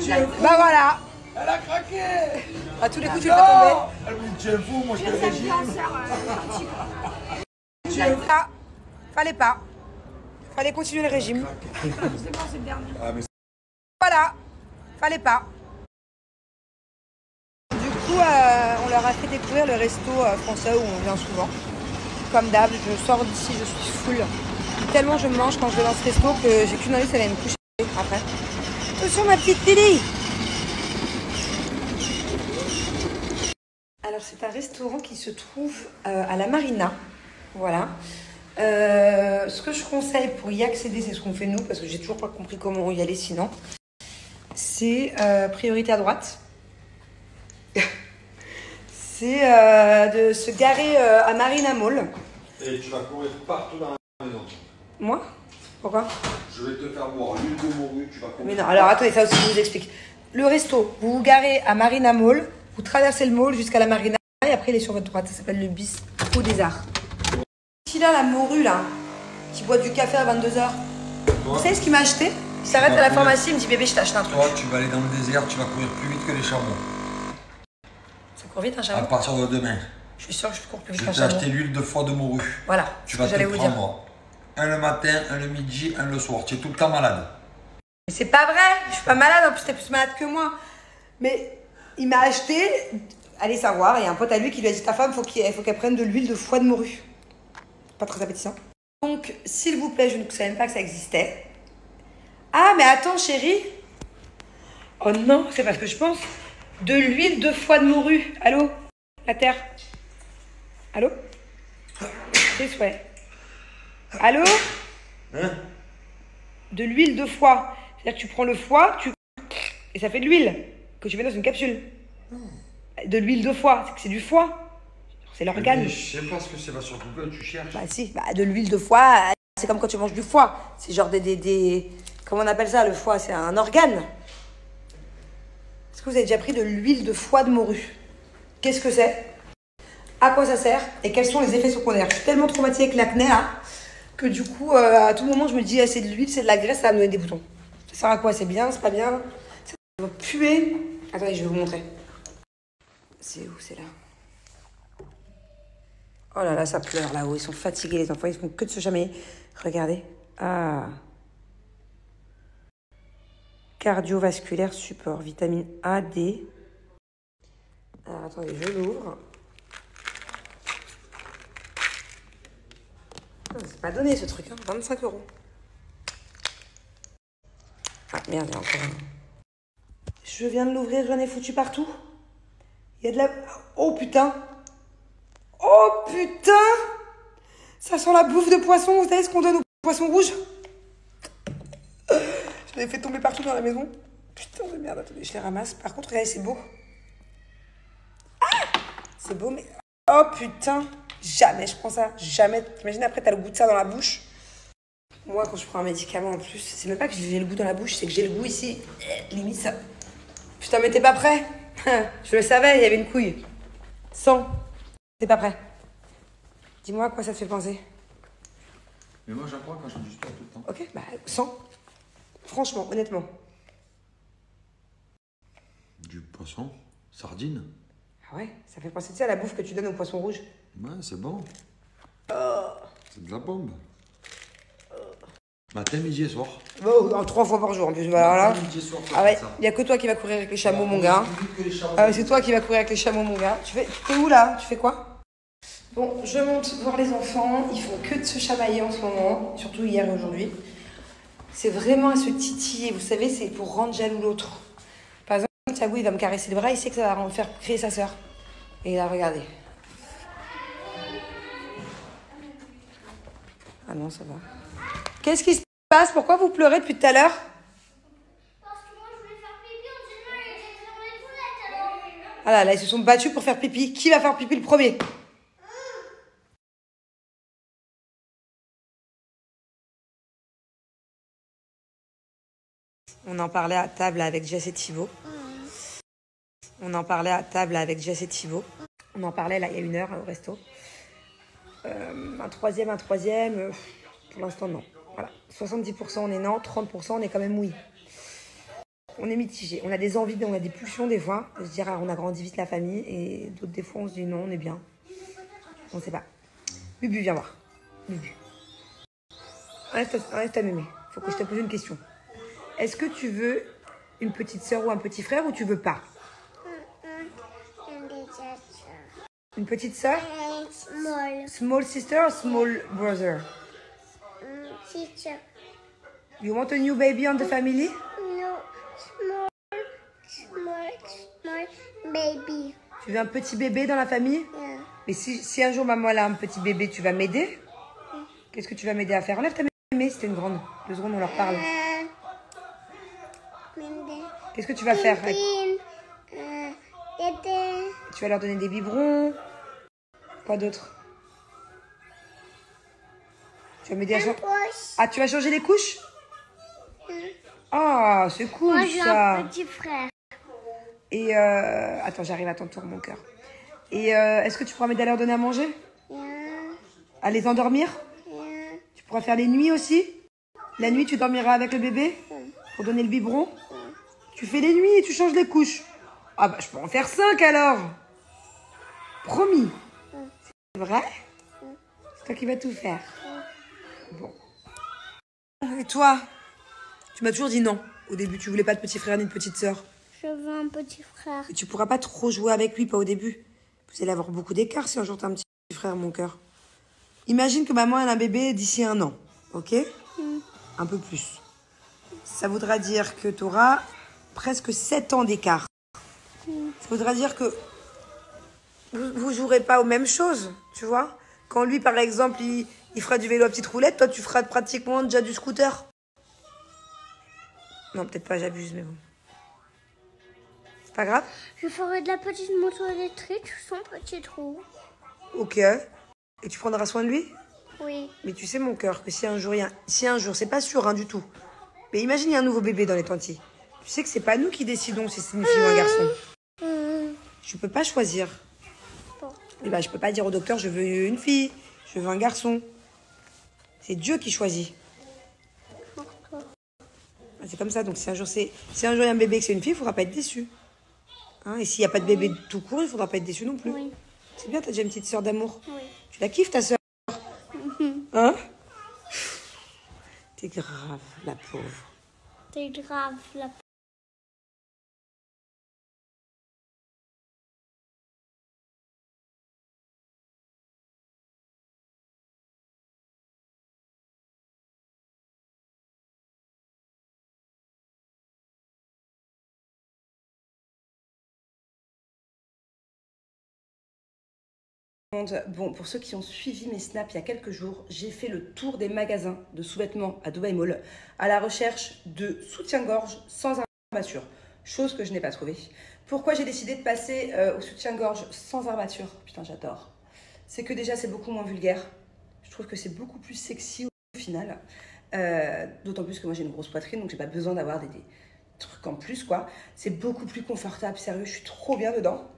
Bah voilà. Elle a craqué. À tous les coups, tu le fais tomber. Elle me dit, tu es fou, moi je fais le régime. Fallait pas. Fallait continuer le régime. C'est bon, c'est le dernier. Ah, mais Voilà. Fallait pas. Du coup, on leur a fait découvrir le resto français où on vient souvent. Comme d'hab, je sors d'ici, je suis full. Tellement je mange quand je vais dans ce resto que j'ai qu'une envie, c'est d'aller me coucher après. Attention ma petite Lily. Alors c'est un restaurant qui se trouve à la Marina. Voilà. Ce que je conseille pour y accéder, c'est ce qu'on fait nous, parce que j'ai toujours pas compris comment y aller sinon. C'est priorité à droite. C'est de se garer à Marina Mall. Et tu vas courir partout dans la maison. Moi? Pourquoi? Je vais te faire boire l'huile de morue, tu vas courir. Mais non, alors attendez, ça aussi je vous explique. Le resto, vous vous garez à Marina Mall, vous traversez le mall jusqu'à la Marina et après il est sur votre droite. Ça s'appelle le Bistrot des Arts. Qui là, la morue là, qui boit du café à 22h. Vous savez ce qu'il m'a acheté? Il s'arrête à la pharmacie, il me dit bébé, je t'achète un truc. Toi, tu vas aller dans le désert, tu vas courir plus vite que les chameaux. Ça court vite un À chameau? partir de demain. Je suis sûre que je cours plus Je vite vais qu'un chameau. t'acheter l'huile de foie de morue. Voilà, Tu ce vas que te j'allais vous dire. prendre un le matin, un le midi, un le soir. Tu es tout le temps malade. Mais c'est pas vrai, je suis pas malade, en plus t'es plus malade que moi. Mais il m'a acheté, allez savoir, il y a un pote à lui qui lui a dit ta femme, faut qu'elle prenne de l'huile de foie de morue. Pas très appétissant. Donc, s'il vous plaît, je ne savais même pas que ça existait. Ah, mais attends, chérie. Oh non, c'est parce que je pense. De l'huile de foie de morue. Allô? La terre. Allô? C'est souhait. Allô? Hein? De l'huile de foie. C'est-à-dire que tu prends le foie, et ça fait de l'huile que tu mets dans une capsule. De l'huile de foie, c'est que c'est du foie. C'est l'organe. Je sais pas ce que c'est, va sur Google, tu cherches. Bah si, de l'huile de foie, c'est comme quand tu manges du foie. C'est genre comment on appelle ça, le foie? C'est un organe. Est-ce que vous avez déjà pris de l'huile de foie de morue? Qu'est-ce que c'est? À quoi ça sert? Et quels sont les effets secondaires? Je suis tellement traumatisée avec l'acné là, que du coup, à tout moment, je me dis, c'est de l'huile, c'est de la graisse, ça va me donner des boutons. Ça sert à quoi? C'est bien, c'est pas bien? Ça va puer. Attendez, je vais vous montrer. C'est où? C'est là. Oh là là, ça pleure là-haut. Ils sont fatigués, les enfants. Ils font que de se chamailler. Regardez. Ah. Cardiovasculaire support. Vitamine A, D. Alors, attendez, je l'ouvre. C'est pas donné ce truc, hein. 25 €. Ah merde, il y a encore un. Je viens de l'ouvrir, j'en ai foutu partout. Il y a de la... Oh putain! Oh putain! Ça sent la bouffe de poisson, vous savez ce qu'on donne aux poissons rouges? Je l'ai fait tomber partout dans la maison. Putain de merde, attendez, je les ramasse. Par contre, regardez, c'est beau. Ah! C'est beau, mais... Oh putain! Jamais je prends ça, jamais. T'imagines après, t'as le goût de ça dans la bouche. Moi, quand je prends un médicament en plus, c'est même pas que j'ai le goût dans la bouche, c'est que j'ai le goût ici. Limite ça. Putain, mais t'es pas prêt? Je le savais, il y avait une couille. 100. T'es pas prêt? Dis-moi à quoi ça te fait penser. Mais moi, j'en prends quand je fais du sport tout le temps. Ok, bah 100. Franchement, honnêtement. Du poisson, sardine. Ah ouais, ça fait penser, tu sais, à la bouffe que tu donnes aux poissons rouges. Ouais, c'est bon. C'est de la bombe. Matin, midi et soir. Bon, 3 fois par jour en plus. Bah, alors là. Matin, midi et soir, Ah ouais, ça. il n'y a que toi qui va courir avec les chameaux, mon gars. Que les chameaux. Ah ouais, c'est toi qui va courir avec les chameaux, mon gars. Tu es où là? Tu fais quoi? Bon, je monte voir les enfants. Ils font que de se chamailler en ce moment, surtout hier et aujourd'hui. C'est vraiment à se titiller. Vous savez, c'est pour rendre jaloux l'autre. Par exemple, Thiago, il va me caresser le bras, il sait que ça va faire crier sa sœur. Et là, regardez. Ah non, ça va. Qu'est-ce qui se passe? Pourquoi vous pleurez depuis tout à l'heure? Parce que moi, je voulais faire pipi, on dit non, il était dans les toilettes alors. Ah là, ils se sont battus pour faire pipi. Qui va faire pipi le premier? On en parlait à table avec Jess et Thibaut. On en parlait à table avec Jess et Thibaut. On en parlait là il y a 1 heure au resto. Un troisième. Pour l'instant, non. Voilà. 70% on est non, 30% on est quand même oui. on est mitigé. On a des envies, on a des pulsions des fois. De se dire, ah, on a grandi vite la famille. Et d'autres, des fois, on se dit, non, on est bien. On sait pas. Bubu, viens voir. Bubu. Reste ta mémé. Faut que je te pose une question. Est-ce que tu veux une petite sœur ou un petit frère ou tu veux pas? Une petite sœur? Small. Small sister or small brother? Teacher. You want a new baby on the family? No. Small baby. Tu veux un petit bébé dans la famille? Yeah. Mais si un jour maman elle a un petit bébé, tu vas m'aider? Qu'est-ce que tu vas m'aider à faire? Enlève ta mémé, c'était une grande. 2 secondes, on leur parle. Qu'est-ce que tu vas faire? Tu vas leur donner des biberons. Quoi d'autre? Tu vas m'aider à changer. Ah, tu vas changer les couches? Ah, c'est cool. Moi, j'ai ça. un petit frère. Et attends, j'arrive à ton tour, mon cœur. Et est-ce que tu pourras m'aider à leur donner à manger? Yeah. À les endormir? Yeah. Tu pourras faire les nuits aussi? La nuit, tu dormiras avec le bébé? Pour donner le biberon? Tu fais les nuits et tu changes les couches. Ah bah, je peux en faire 5 alors. Promis. C'est vrai? C'est toi qui vas tout faire. Bon. Et toi? Tu m'as toujours dit non. Au début, tu voulais pas de petit frère ni de petite sœur. Je veux un petit frère. Et tu pourras pas trop jouer avec lui, pas au début. Vous allez avoir beaucoup d'écart si un jour t'as un petit frère, mon cœur. Imagine que maman a un bébé d'ici 1 an, ok? Un peu plus. Ça voudra dire que tu auras presque 7 ans d'écart. Ça voudra dire que vous jouerez pas aux mêmes choses, tu vois? Quand lui, par exemple, il fera du vélo à petite roulette, toi, tu feras pratiquement déjà du scooter. Non, peut-être pas, j'abuse, mais bon. C'est pas grave? Je ferai de la petite moto électrique sans petit trou. Ok. Et tu prendras soin de lui? Oui. Mais tu sais, mon cœur, que si un jour, c'est pas sûr hein, du tout. Mais imagine, il y a un nouveau bébé dans les Tantis. Tu sais que c'est pas nous qui décidons si c'est une fille ou un garçon. Je peux pas choisir. Et bah, je peux pas dire au docteur, je veux une fille, je veux un garçon. C'est Dieu qui choisit. C'est comme ça, donc si un jour il y a un bébé et que c'est une fille, il faudra pas être déçu. Hein, et s'il n'y a pas de bébé tout court, il faudra pas être déçu non plus. Oui. C'est bien, t'as déjà une petite sœur d'amour. Oui. Tu la kiffes, ta sœur? Hein? T'es grave, la pauvre. C'est grave, la Bon, pour ceux qui ont suivi mes snaps il y a quelques jours, j'ai fait le tour des magasins de sous-vêtements à Dubaï Mall à la recherche de soutien-gorge sans armature, chose que je n'ai pas trouvée. Pourquoi j'ai décidé de passer au soutien-gorge sans armature? Putain, j'adore. C'est que déjà, c'est beaucoup moins vulgaire. Je trouve que c'est beaucoup plus sexy au final. D'autant plus que moi, j'ai une grosse poitrine, donc j'ai pas besoin d'avoir des trucs en plus, quoi. C'est beaucoup plus confortable, sérieux, je suis trop bien dedans.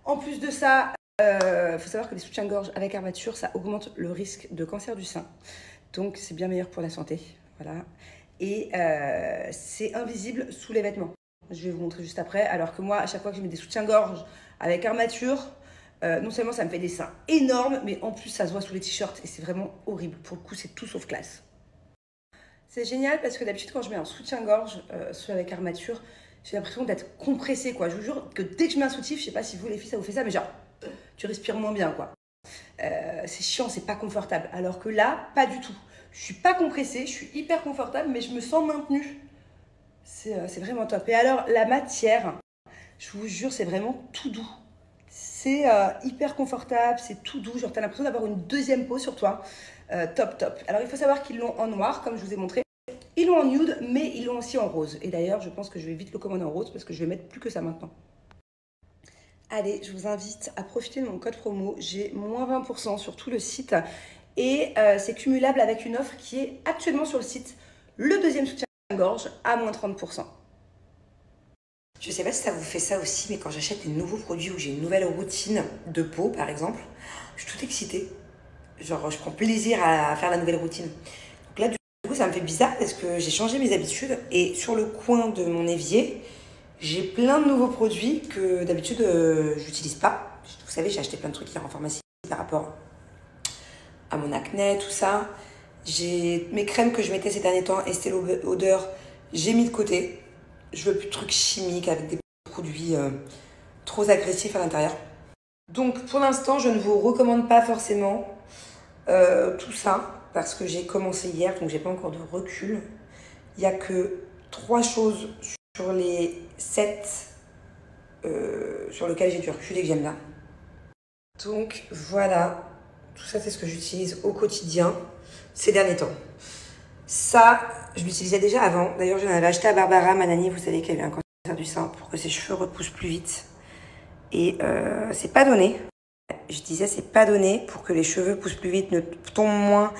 En plus de ça, faut savoir que les soutiens-gorge avec armature, ça augmente le risque de cancer du sein. Donc, c'est bien meilleur pour la santé. Voilà. Et c'est invisible sous les vêtements. Je vais vous montrer juste après. Alors que moi, à chaque fois que je mets des soutiens-gorge avec armature, non seulement ça me fait des seins énormes, mais en plus, ça se voit sous les t-shirts. Et c'est vraiment horrible. Pour le coup, c'est tout sauf classe. C'est génial parce que d'habitude, quand je mets un soutien-gorge avec armature, j'ai l'impression d'être compressée, quoi. Je vous jure que dès que je mets un soutif, je sais pas si vous, les filles, ça vous fait ça, mais genre, tu respires moins bien, quoi. C'est chiant, c'est pas confortable. Alors que là, pas du tout. Je suis pas compressée, je suis hyper confortable, mais je me sens maintenue. C'est vraiment top. Et alors, la matière, je vous jure, c'est vraiment tout doux. C'est hyper confortable, c'est tout doux. Genre, t'as l'impression d'avoir une deuxième peau sur toi. Top, top. Alors, il faut savoir qu'ils l'ont en noir, comme je vous ai montré. Ils l'ont en nude, mais ils l'ont aussi en rose. Et d'ailleurs, je pense que je vais vite le commander en rose parce que je vais mettre plus que ça maintenant. Allez, je vous invite à profiter de mon code promo. J'ai moins 20% sur tout le site. Et c'est cumulable avec une offre qui est actuellement sur le site. Le deuxième soutien-gorge à moins 30%. Je sais pas si ça vous fait ça aussi, mais quand j'achète des nouveaux produits ou j'ai une nouvelle routine de peau, par exemple, je suis toute excitée. Genre, je prends plaisir à faire la nouvelle routine. Donc là, du coup, ça ça me fait bizarre parce que j'ai changé mes habitudes et sur le coin de mon évier, j'ai plein de nouveaux produits que d'habitude j'utilise pas. Vous savez, j'ai acheté plein de trucs hier en pharmacie par rapport à mon acné, tout ça. J'ai mes crèmes que je mettais ces derniers temps, Estée Lauder, j'ai mis de côté. Je veux plus de trucs chimiques avec des produits trop agressifs à l'intérieur. Donc pour l'instant, je ne vous recommande pas forcément tout ça parce que j'ai commencé hier, donc j'ai pas encore de recul. Il n'y a que 3 choses sur les 7 sur lesquelles j'ai du recul et que j'aime bien. Donc voilà, tout ça c'est ce que j'utilise au quotidien ces derniers temps. Ça, je l'utilisais déjà avant. D'ailleurs, j'en avais acheté à Barbara, ma nanny, vous savez qu'elle a un cancer du sein, pour que ses cheveux repoussent plus vite. Et c'est pas donné. Je disais, c'est pas donné pour que les cheveux poussent plus vite, ne tombent moins